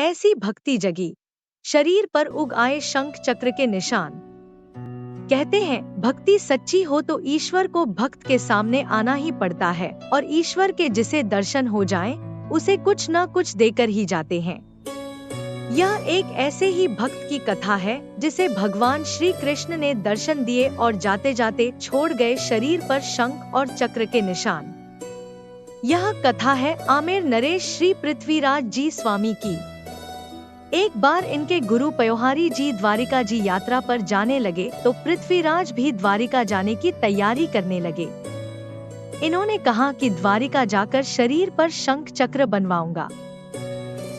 ऐसी भक्ति जगी, शरीर पर उग आए शंख चक्र के निशान। कहते हैं भक्ति सच्ची हो तो ईश्वर को भक्त के सामने आना ही पड़ता है, और ईश्वर के जिसे दर्शन हो जाए उसे कुछ न कुछ देकर ही जाते हैं। यह एक ऐसे ही भक्त की कथा है जिसे भगवान श्री कृष्ण ने दर्शन दिए और जाते जाते छोड़ गए शरीर पर शंख और चक्र के निशान। यह कथा है आमेर नरेश श्री पृथ्वीराज जी स्वामी की। एक बार इनके गुरु पयोहारी जी द्वारिका जी यात्रा पर जाने लगे तो पृथ्वीराज भी द्वारिका जाने की तैयारी करने लगे। इन्होंने कहा कि द्वारिका जाकर शरीर पर शंख चक्र बनवाऊंगा।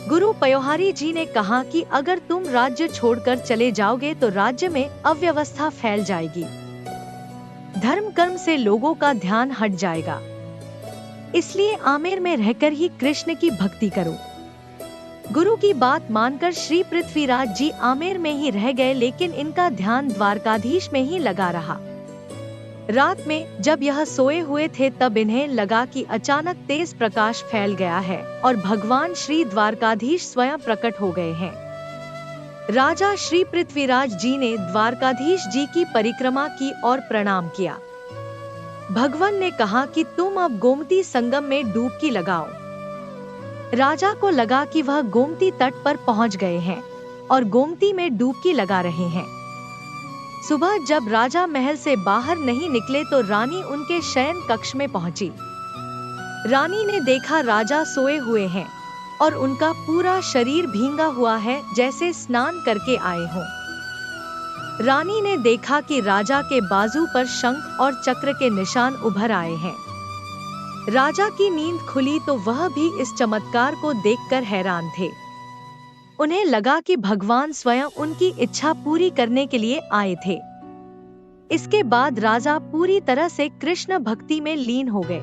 गुरु पयोहारी जी ने कहा कि अगर तुम राज्य छोड़कर चले जाओगे तो राज्य में अव्यवस्था फैल जाएगी, धर्म कर्म से लोगों का ध्यान हट जाएगा, इसलिए आमेर में रहकर ही कृष्ण की भक्ति करो। गुरु की बात मानकर श्री पृथ्वीराज जी आमेर में ही रह गए, लेकिन इनका ध्यान द्वारकाधीश में ही लगा रहा। रात में जब यह सोए हुए थे तब इन्हें लगा कि अचानक तेज प्रकाश फैल गया है और भगवान श्री द्वारकाधीश स्वयं प्रकट हो गए हैं। राजा श्री पृथ्वीराज जी ने द्वारकाधीश जी की परिक्रमा की और प्रणाम किया। भगवान ने कहा कि तुम अब गोमती संगम में डुबकी लगाओ। राजा को लगा कि वह गोमती तट पर पहुंच गए हैं और गोमती में डुबकी लगा रहे हैं। सुबह जब राजा महल से बाहर नहीं निकले तो रानी उनके शयन कक्ष में पहुंची। रानी ने देखा राजा सोए हुए हैं और उनका पूरा शरीर भींगा हुआ है जैसे स्नान करके आए हों। रानी ने देखा कि राजा के बाजू पर शंख और चक्र के निशान उभर आए हैं। राजा की नींद खुली तो वह भी इस चमत्कार को देखकर हैरान थे। उन्हें लगा कि भगवान स्वयं उनकी इच्छा पूरी करने के लिए आए थे। इसके बाद राजा पूरी तरह से कृष्ण भक्ति में लीन हो गए।